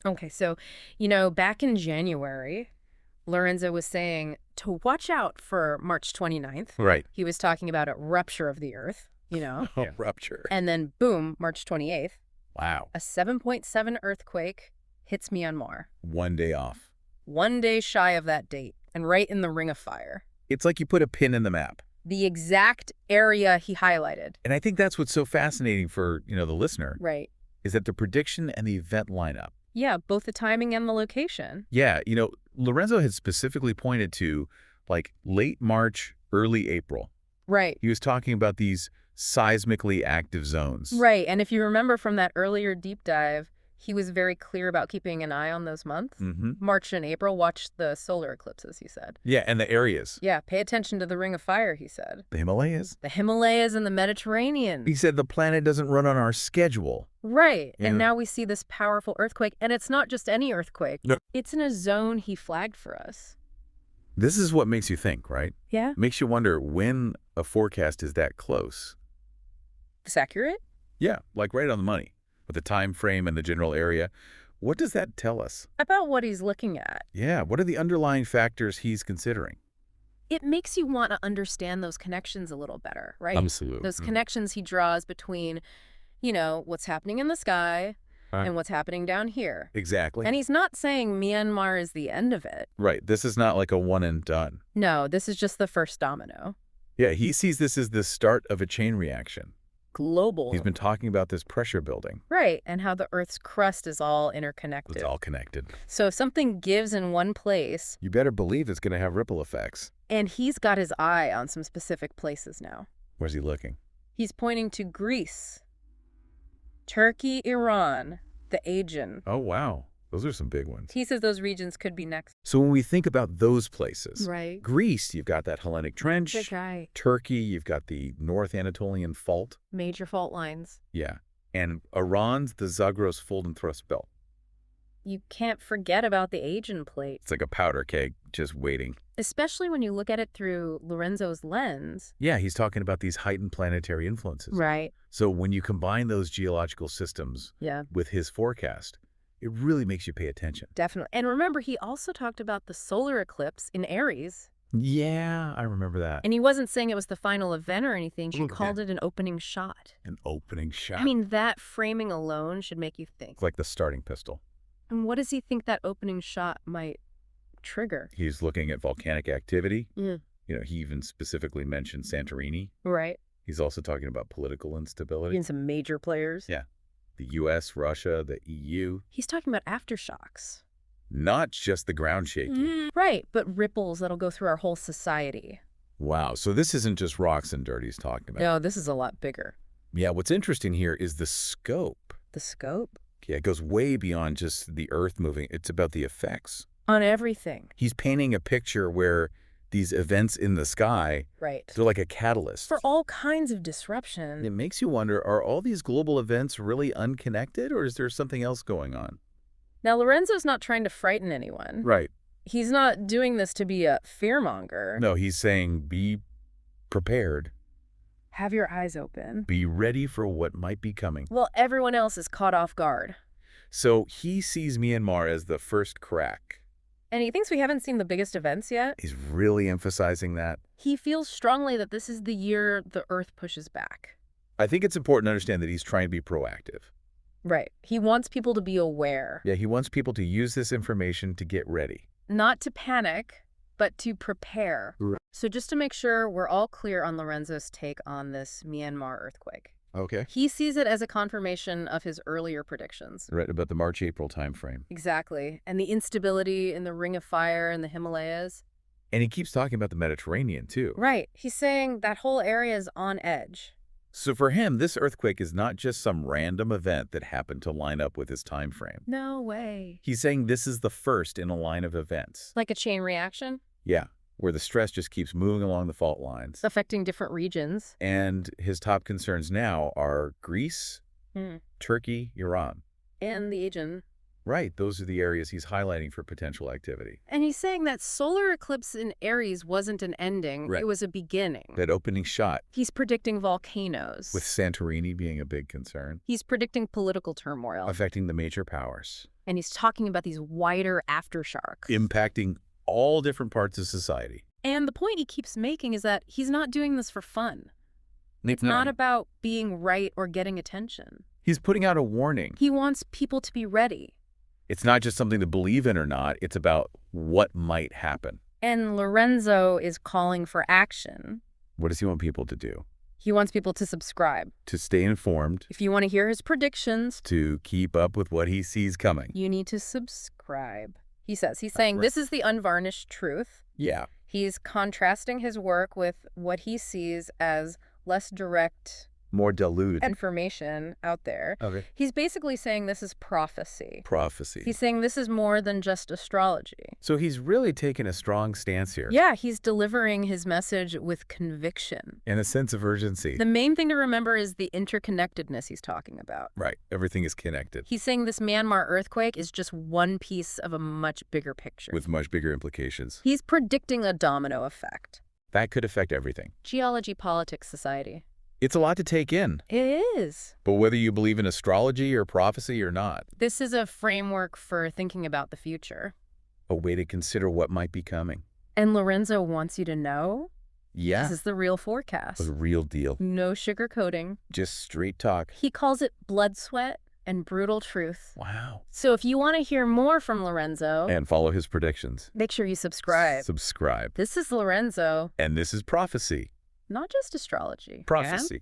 Okay, so, back in January, Lorenzo was saying to watch out for March 29th. Right. He was talking about a rupture of the Earth. Oh, rupture. And then, boom, March 28th, Wow. a 7.7 earthquake hits Myanmar. 1 day off. 1 day shy of that date, and right in the ring of fire. It's like you put a pin in the map. The exact area he highlighted. And I think that's what's so fascinating for, the listener, Right. is that the prediction and the event line up. Yeah, both the timing and the location. Yeah, Lorenzo had specifically pointed to, like, late March, early April. Right. He was talking about these seismically active zones. Right, and if you remember from that earlier deep dive, he was very clear about keeping an eye on those months. Mm-hmm. March and April, watch the solar eclipses, he said. Yeah, and the areas. Yeah, pay attention to the ring of fire, he said. The Himalayas. The Himalayas and the Mediterranean. He said the planet doesn't run on our schedule. Right, Yeah. and now we see this powerful earthquake, and it's not just any earthquake. No. It's in a zone he flagged for us. This is what makes you think, right? Yeah? Makes you wonder when a forecast is that close. It's accurate? Yeah, like right on the money, with the time frame and the general area. What does that tell us? About what he's looking at. Yeah, what are the underlying factors he's considering? It makes you want to understand those connections a little better, right? Absolutely. Those connections he draws between, what's happening in the sky and what's happening down here. Exactly. And he's not saying Myanmar is the end of it. Right, this is not like a one and done. No, this is just the first domino. Yeah, he sees this as the start of a chain reaction. Global. He's been talking about this pressure building. Right, and how the Earth's crust is all interconnected. It's all connected. So if something gives in one place, You better believe it's going to have ripple effects. and he's got his eye on some specific places now. Where's he looking? He's pointing to Greece, Turkey, Iran, the Aegean. Oh, wow. Those are some big ones. He says those regions could be next. So when we think about those places, Right. Greece, you've got that Hellenic Trench. That's right. Turkey, you've got the North Anatolian Fault. Major fault lines. Yeah. And Iran's the Zagros Fold and Thrust Belt. You can't forget about the Aegean plate, It's like a powder keg just waiting. especially when you look at it through Lorenzo's lens. Yeah, he's talking about these heightened planetary influences. Right. So when you combine those geological systems Yeah, with his forecast, it really makes you pay attention. definitely. And remember, he also talked about the solar eclipse in Aries. Yeah, I remember that. And he wasn't saying it was the final event or anything. She Okay. called it an opening shot. An opening shot. I mean, that framing alone should make you think. It's like the starting pistol. And what does he think that opening shot might trigger? He's looking at volcanic activity. Yeah. He even specifically mentioned Santorini. Right. He's also talking about political instability. In some major players. Yeah. The U.S., Russia, the EU. He's talking about aftershocks. Not just the ground shaking. Right, but ripples that'll go through our whole society. Wow, so this isn't just rocks and dirt he's talking about. No, this is a lot bigger. Yeah, what's interesting here is the scope. The scope? Yeah, it goes way beyond just the Earth moving. It's about the effects. On everything. He's painting a picture where these events in the sky, Right. they're like a catalyst. For all kinds of disruption. It makes you wonder, are all these global events really unconnected, or is there something else going on? Now, Lorenzo's not trying to frighten anyone. Right. He's not doing this to be a fearmonger. No, he's saying be prepared. Have your eyes open. Be ready for what might be coming. Well, everyone else is caught off guard. So he sees Myanmar as the first crack. And he thinks we haven't seen the biggest events yet. He's really emphasizing that. He feels strongly that this is the year the Earth pushes back. I think it's important to understand that he's trying to be proactive. Right. He wants people to be aware. Yeah, he wants people to use this information to get ready. Not to panic, but to prepare. Right. So just to make sure we're all clear on Lorenzo's take on this Myanmar earthquake. Okay. He sees it as a confirmation of his earlier predictions. Right, about the March-April timeframe. Exactly. And the instability in the Ring of Fire in the Himalayas. And he keeps talking about the Mediterranean, too. Right. He's saying that whole area is on edge. So for him, this earthquake is not just some random event that happened to line up with his time frame. No way. He's saying this is the first in a line of events. Like a chain reaction? Yeah, where the stress just keeps moving along the fault lines. Affecting different regions. And his top concerns now are Greece, Hmm. Turkey, Iran. And the Aegean. Right, those are the areas he's highlighting for potential activity. And he's saying that solar eclipse in Aries wasn't an ending, Right. it was a beginning. That opening shot, He's predicting volcanoes. with Santorini being a big concern, He's predicting political turmoil. affecting the major powers, And he's talking about these wider aftershocks. impacting all different parts of society. And the point he keeps making is that he's not doing this for fun. It's not about being right or getting attention. He's putting out a warning. He wants people to be ready. It's not just something to believe in or not, it's about what might happen. And Lorenzo is calling for action. What does he want people to do? He wants people to subscribe. To stay informed, If you want to hear his predictions, to keep up with what he sees coming. you need to subscribe. He's saying this is the unvarnished truth. Yeah. He's contrasting his work with what he sees as less direct More diluted. information out there. Okay. He's basically saying this is prophecy. Prophecy. He's saying this is more than just astrology. So he's really taken a strong stance here. Yeah, he's delivering his message with conviction. And a sense of urgency. The main thing to remember is the interconnectedness he's talking about. Right. Everything is connected. He's saying this Myanmar earthquake is just one piece of a much bigger picture. With much bigger implications. He's predicting a domino effect. That could affect everything. Geology, politics, society. It's a lot to take in. It is. But whether you believe in astrology or prophecy or not, This is a framework for thinking about the future. a way to consider what might be coming. And Lorenzo wants you to know Yeah. this is the real forecast. The real deal. No sugarcoating. Just straight talk. He calls it blood, sweat, and brutal truth. Wow. So if you want to hear more from Lorenzo, And follow his predictions. make sure you subscribe. Subscribe. This is Lorenzo, And this is prophecy. not just astrology. Prophecy.